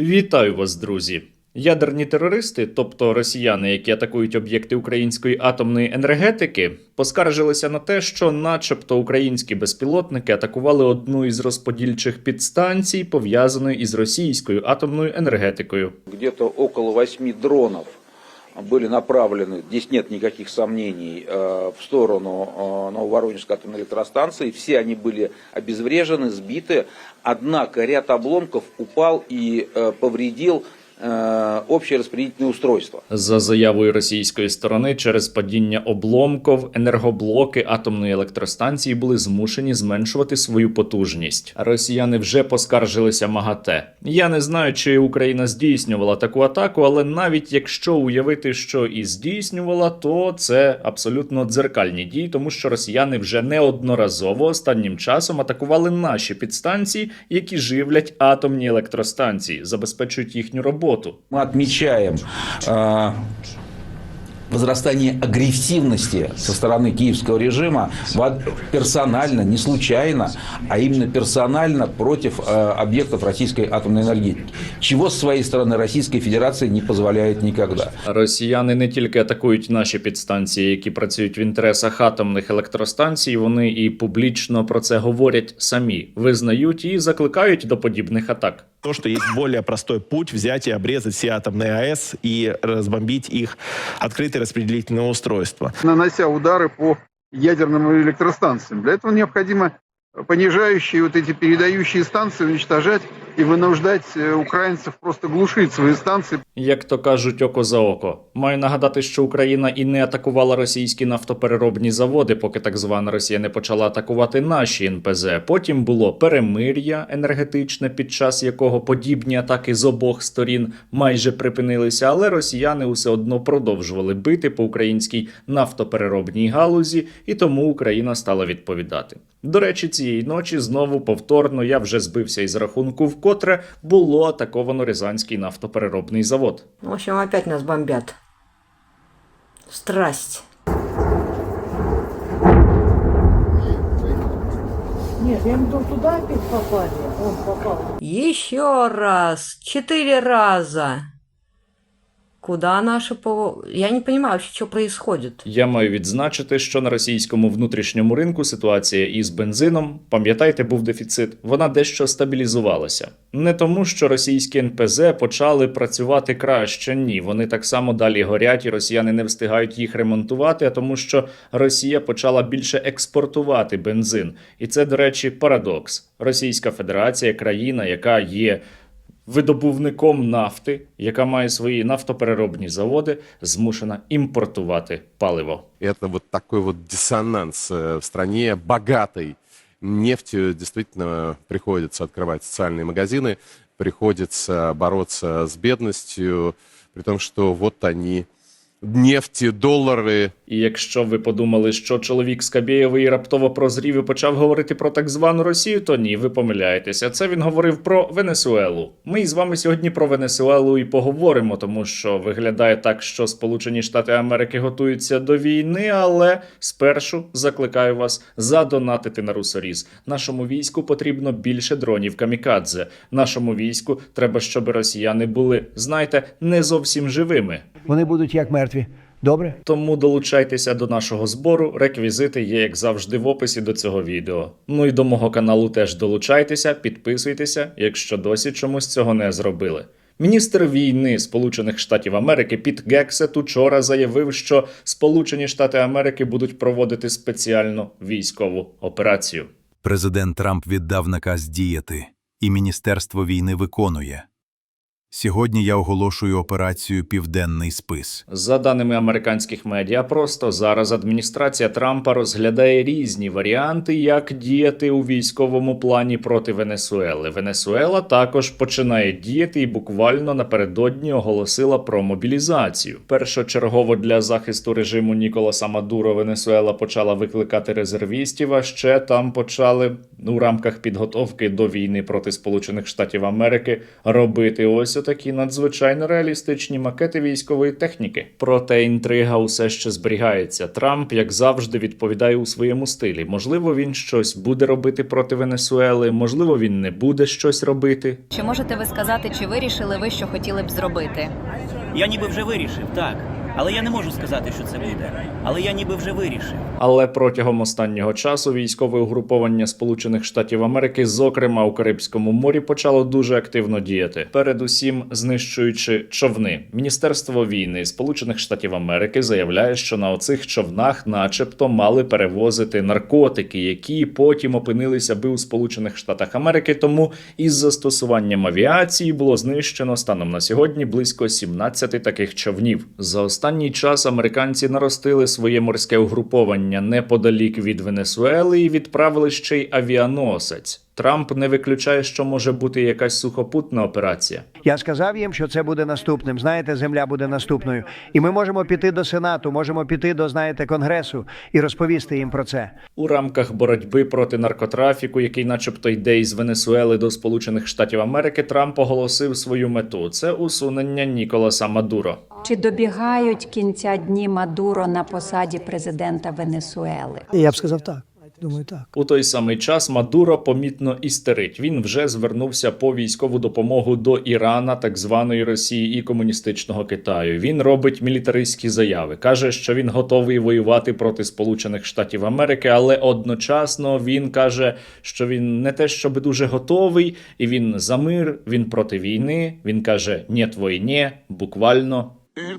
Вітаю вас, друзі! Ядерні терористи, тобто росіяни, які атакують об'єкти української атомної енергетики, поскаржилися на те, що начебто українські безпілотники атакували одну із розподільчих підстанцій, пов'язаної із російською атомною енергетикою. Где-то около 8 дронов были направлены, здесь нет никаких сомнений, в сторону Нововоронежской атомной электростанции. Все они были обезврежены, сбиты, однако ряд обломков упал и повредил общее розподільне устройство. За заявою російської сторони, через падіння обломків енергоблоки атомної електростанції були змушені зменшувати свою потужність. Росіяни вже поскаржилися МАГАТЕ. Я не знаю, чи Україна здійснювала таку атаку, але навіть якщо уявити, що і здійснювала, то це абсолютно дзеркальні дії, тому що росіяни вже неодноразово останнім часом атакували наші підстанції, які живлять атомні електростанції, забезпечують їхню роботу. Мы отмечаем возрастание агрессивности со стороны киевского режима персонально, не случайно, а именно персонально против объектов российской атомной энергетики. Чего с своей стороны Российская Федерация не позволяет никогда. Росіяни не тільки атакують наші підстанції, які працюють в інтересах атомних електростанцій, вони і публічно про це говорять самі, визнають і закликають до подібних атак. То, что есть более простой путь взять и обрезать все атомные АЭС и разбомбить их открытые распределительные устройства. Нанося удары по ядерным электростанциям. Для этого необходимо понижающие вот эти передающие станции уничтожать і винуждать українців просто глушити свої станції. Як то кажуть, око за око. Маю нагадати, що Україна і не атакувала російські нафтопереробні заводи, поки так звана Росія не почала атакувати наші НПЗ. Потім було перемир'я енергетичне, під час якого подібні атаки з обох сторін майже припинилися, але росіяни усе одно продовжували бити по українській нафтопереробній галузі, і тому Україна стала відповідати. До речі, цієї ночі знову повторно, я вже збився із рахунку, вкотре було атаковано Рязанський нафтопереробний завод. В общем, опять нас бомбят. Страсть. Нет, я имею в виду, туда опять попали. Он попал. Еще раз. 4 раза. Куда наши ПВО? Я не понимаю вообще, что происходит. Я маю відзначити, що на російському внутрішньому ринку ситуація із бензином, пам'ятаєте, був дефіцит, вона дещо стабілізувалася. Не тому, що російські НПЗ почали працювати краще, ні. Вони так само далі горять і росіяни не встигають їх ремонтувати, а тому, що Росія почала більше експортувати бензин. І це, до речі, парадокс. Російська Федерація – країна, яка є видобувником нафти, яка має свої нафтопереробні заводи, змушена імпортувати паливо. Это вот такой вот диссонанс в стране богатой нефтью. Действительно приходится открывать социальные магазины, приходится бороться с бедностью, при том, что вот они, нефти, долари. І якщо ви подумали, що чоловік Скабєєвий раптово прозрів і почав говорити про так звану Росію, то ні, ви помиляєтеся. Це він говорив про Венесуелу. Ми з вами сьогодні про Венесуелу і поговоримо, тому що виглядає так, що Сполучені Штати Америки готуються до війни, але спершу закликаю вас задонатити на Русоріз. Нашому війську потрібно більше дронів камікадзе. Нашому війську треба, щоб росіяни були, знаєте, не зовсім живими. Вони будуть як мертві. Добре? Тому долучайтеся до нашого збору, реквізити є, як завжди, в описі до цього відео. Ну і до мого каналу теж долучайтеся, підписуйтеся, якщо досі чомусь цього не зробили. Міністр війни Сполучених Штатів Америки Піт Гексет учора заявив, що Сполучені Штати Америки будуть проводити спеціальну військову операцію. Президент Трамп віддав наказ діяти, і Міністерство війни виконує. Сьогодні я оголошую операцію «Південний спис». За даними американських медіа, просто зараз адміністрація Трампа розглядає різні варіанти, як діяти у військовому плані проти Венесуели. Венесуела також починає діяти і буквально напередодні оголосила про мобілізацію. Першочергово для захисту режиму Ніколаса Мадуро Венесуела почала викликати резервістів, а ще там почали у рамках підготовки до війни проти Сполучених Штатів Америки робити ось це такі надзвичайно реалістичні макети військової техніки. Проте інтрига усе ще зберігається. Трамп, як завжди, відповідає у своєму стилі. Можливо, він щось буде робити проти Венесуели, можливо, він не буде щось робити. Чи можете ви сказати, чи вирішили ви, що хотіли б зробити? Я ніби вже вирішив, так. Але я не можу сказати, що це буде. Але я ніби вже вирішив. Але протягом останнього часу військове угруповання Сполучених Штатів Америки, зокрема у Карибському морі, почало дуже активно діяти. Передусім, знищуючи човни. Міністерство війни Сполучених Штатів Америки заявляє, що на оцих човнах начебто мали перевозити наркотики, які потім опинилися би у Сполучених Штатах Америки, тому із застосуванням авіації було знищено станом на сьогодні близько 17 таких човнів. За останній час американці наростили своє морське угруповання неподалік від Венесуели і відправили ще й авіаносець. Трамп не виключає, що може бути якась сухопутна операція. Я сказав їм, що це буде наступним. Знаєте, земля буде наступною. І ми можемо піти до Сенату, можемо піти до, знаєте, Конгресу і розповісти їм про це. У рамках боротьби проти наркотрафіку, який начебто йде із Венесуели до Сполучених Штатів Америки, Трамп оголосив свою мету – це усунення Ніколаса Мадуро. Чи добігають кінця дні Мадуро на посаді президента Венесуели? Я б сказав так. Думаю, так. У той самий час Мадуро помітно істерить. Він вже звернувся по військову допомогу до Ірана, так званої Росії і комуністичного Китаю. Він робить мілітаристські заяви. Каже, що він готовий воювати проти Сполучених Штатів Америки, але одночасно він каже, що він не те, щоб дуже готовий, і він за мир, він проти війни. Він каже «нєт війні», буквально.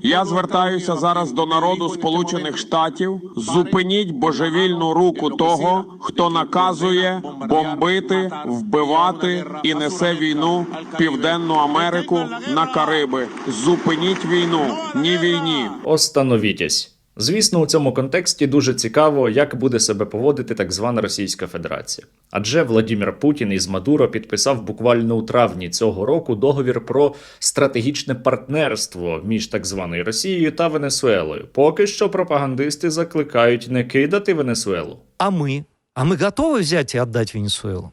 Я звертаюся зараз до народу Сполучених Штатів. Зупиніть божевільну руку того, хто наказує бомбити, вбивати і несе війну в Південну Америку на Кариби. Зупиніть війну, ні війні. Остановітесь. Звісно, у цьому контексті дуже цікаво, як буде себе поводити так звана Російська Федерація. Адже Владімір Путін із Мадуро підписав буквально у травні цього року договір про стратегічне партнерство між так званою Росією та Венесуелою. Поки що пропагандисти закликають не кидати Венесуелу. А ми готові взяти і віддати Венесуелу?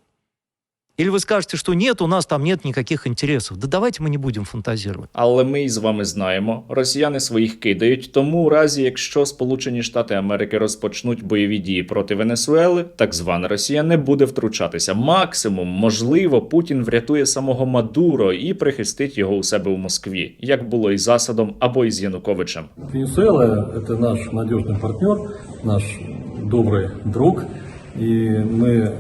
Или вы скажете, что нет, у нас там нет никаких интересов. Да давайте мы не будем фантазировать. Але ми із вами знаємо, росіяни своїх кидають, тому у разі, якщо Сполучені Штати Америки розпочнуть бойові дії проти Венесуели, так звана Росія не буде втручатися. Максимум, можливо, Путін врятує самого Мадуро і прихистить його у себе у Москві, як було із Асадом або із Януковичем. Венесуэла – это наш надежный партнер, наш добрый друг, и мы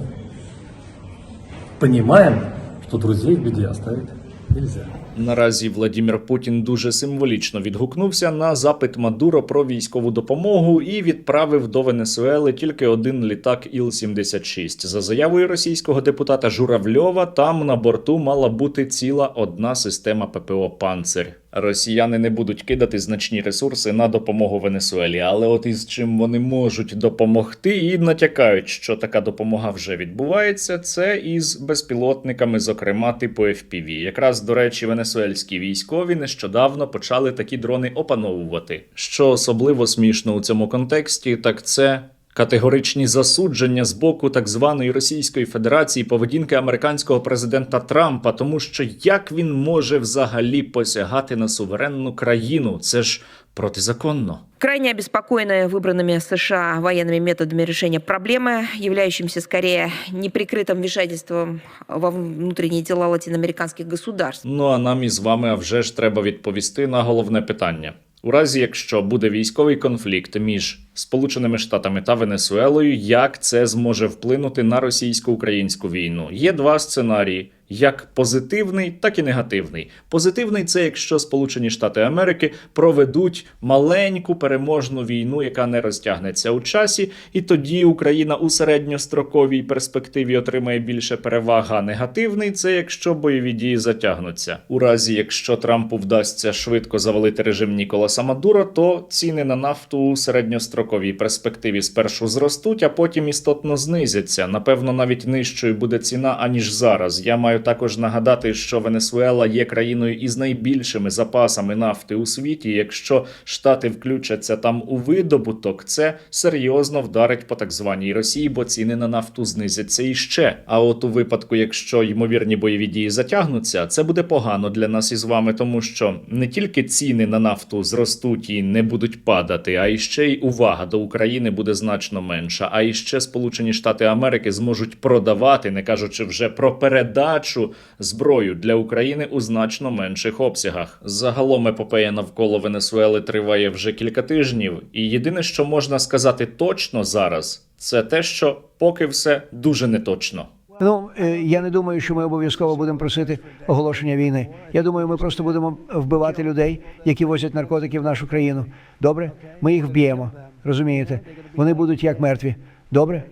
понимаем, что друзей в беде оставить нельзя. Наразі Владімір Путін дуже символічно відгукнувся на запит Мадуро про військову допомогу і відправив до Венесуели тільки один літак Іл-76. За заявою російського депутата Журавльова, там на борту мала бути ціла одна система ППО «Панцирь». Росіяни не будуть кидати значні ресурси на допомогу Венесуелі, але от із чим вони можуть допомогти і натякають, що така допомога вже відбувається, це із безпілотниками, зокрема типу FPV. Якраз, до речі, венесуельські військові нещодавно почали такі дрони опановувати. Що особливо смішно у цьому контексті, так це категоричні засудження з боку так званої Російської Федерації поведінки американського президента Трампа, тому що як він може взагалі посягати на суверенну країну? Це ж протизаконно. Крайне обеспокоены выбранными США военными методами решения проблемы, являющимися скорее неприкрытым вмешательством во внутренние дела латиноамериканских государств. Ну а нам із вами, а вже ж треба відповісти на головне питання. У разі, якщо буде військовий конфлікт між Сполученими Штатами та Венесуелою, як це зможе вплинути на російсько-українську війну? Є два сценарії. Як позитивний, так і негативний. Позитивний – це якщо Сполучені Штати Америки проведуть маленьку переможну війну, яка не розтягнеться у часі, і тоді Україна у середньостроковій перспективі отримає більше переваг. А негативний – це якщо бойові дії затягнуться. У разі, якщо Трампу вдасться швидко завалити режим Ніколаса Мадуро, то ціни на нафту у середньостроковій перспективі спершу зростуть, а потім істотно знизяться. Напевно, навіть нижчою буде ціна, аніж зараз. Я маю маю також нагадати, що Венесуела є країною із найбільшими запасами нафти у світі. Якщо Штати включаться там у видобуток, це серйозно вдарить по так званій Росії, бо ціни на нафту знизяться іще. А от у випадку, якщо ймовірні бойові дії затягнуться, це буде погано для нас із вами, тому що не тільки ціни на нафту зростуть і не будуть падати, а іще й увага до України буде значно менша. А іще Сполучені Штати Америки зможуть продавати, не кажучи вже про передачу зброю для України у значно менших обсягах. Загалом епопея навколо Венесуели триває вже кілька тижнів, і єдине, що можна сказати точно зараз, це те, що поки все дуже неточно. Ну, я не думаю, що ми обов'язково будемо просити оголошення війни. Я думаю, ми просто будемо вбивати людей, які возять наркотики в нашу країну. Добре? Ми їх вб'ємо. Розумієте? Вони будуть як мертві. Добре?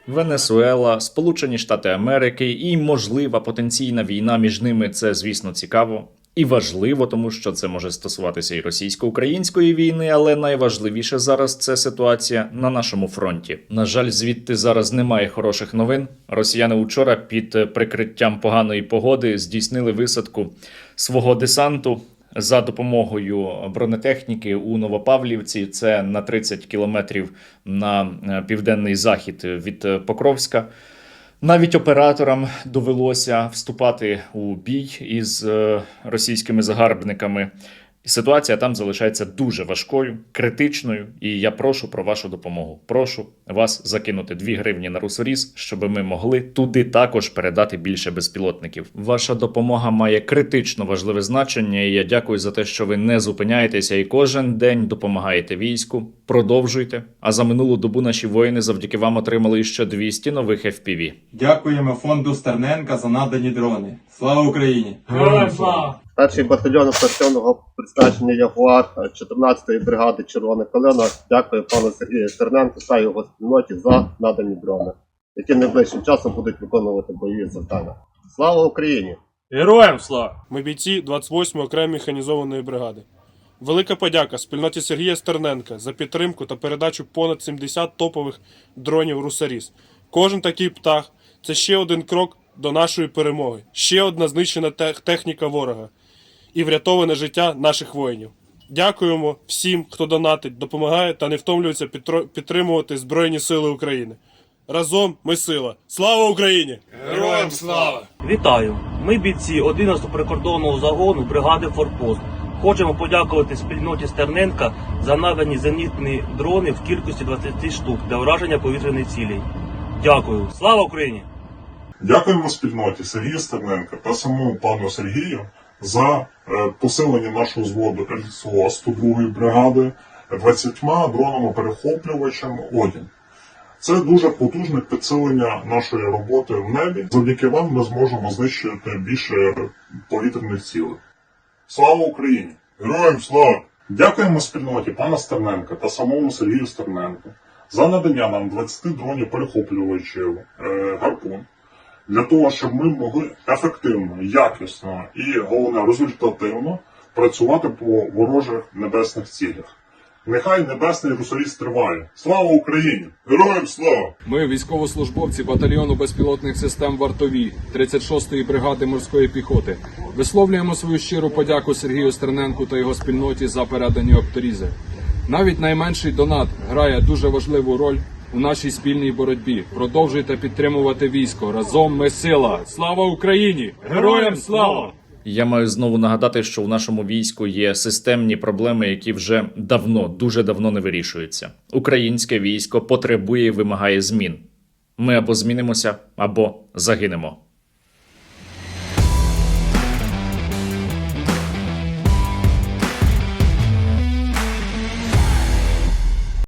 Венесуела, Сполучені Штати Америки і можлива потенційна війна між ними – це, звісно, цікаво. І важливо, тому що це може стосуватися і російсько-української війни, але найважливіше зараз – це ситуація на нашому фронті. На жаль, звідти зараз немає хороших новин. Росіяни учора під прикриттям поганої погоди здійснили висадку свого десанту за допомогою бронетехніки у Новопавлівці. Це на 30 кілометрів на південний захід від Покровська. Навіть операторам довелося вступати у бій із російськими загарбниками. Ситуація там залишається дуже важкою, критичною, і я прошу про вашу допомогу. Прошу вас закинути 2 гривні на русоріз, щоб ми могли туди також передати більше безпілотників. Ваша допомога має критично важливе значення, і я дякую за те, що ви не зупиняєтеся і кожен день допомагаєте війську. Продовжуйте. А за минулу добу наші воїни завдяки вам отримали ще 200 нових FPV. Дякуємо фонду Стерненка за надані дрони. Слава Україні! Героям слава! Перший батальйон оперативного призначення Ягуар 14-ї бригади Червона Калина дякує пану Сергію Стерненку та його спільноті за надані дрони, які найближчим часом будуть виконувати бойові завдання. Слава Україні! Героям слава! Ми бійці 28-ї окремої механізованої бригади. Велика подяка спільноті Сергія Стерненка за підтримку та передачу понад 70 топових дронів «Русоріз». Кожен такий птах – це ще один крок до нашої перемоги, ще одна знищена техніка ворога і врятоване життя наших воїнів. Дякуємо всім, хто донатить, допомагає та не втомлюється підтримувати Збройні Сили України. Разом ми сила. Слава Україні! Героям слава! Вітаю! Ми бійці 11-го прикордонного загону бригади «Форпост». Хочемо подякувати спільноті Стерненка за надані зенітні дрони в кількості 20 штук для ураження повітряних цілей. Дякую! Слава Україні! Дякуємо спільноті Сергія Стерненка та самому пану Сергію за посилення нашого взводу РСО 102-ї бригади 20 дронами-перехоплювачем «Одін». Це дуже потужне підсилення нашої роботи в небі. Завдяки вам ми зможемо знищити більше повітряних цілей. Слава Україні! Героям слава! Дякуємо спільноті пана Стерненка та самому Сергію Стерненку за надання нам 20 дронів-перехоплювачів «Гарпун» для того, щоб ми могли ефективно, якісно і, головне, результативно працювати по ворожих небесних цілях. Нехай небесний русоріз триває. Слава Україні! Героям слава! Ми, військовослужбовці батальйону безпілотних систем «Вартові» 36-ї бригади морської піхоти, висловлюємо свою щиру подяку Сергію Стерненку та його спільноті за передані опторізи. Навіть найменший донат грає дуже важливу роль у нашій спільній боротьбі. Продовжуйте підтримувати військо. Разом ми сила! Слава Україні! Героям слава! Я маю знову нагадати, що в нашому війську є системні проблеми, які вже давно, дуже давно не вирішуються. Українське військо потребує і вимагає змін. Ми або змінимося, або загинемо.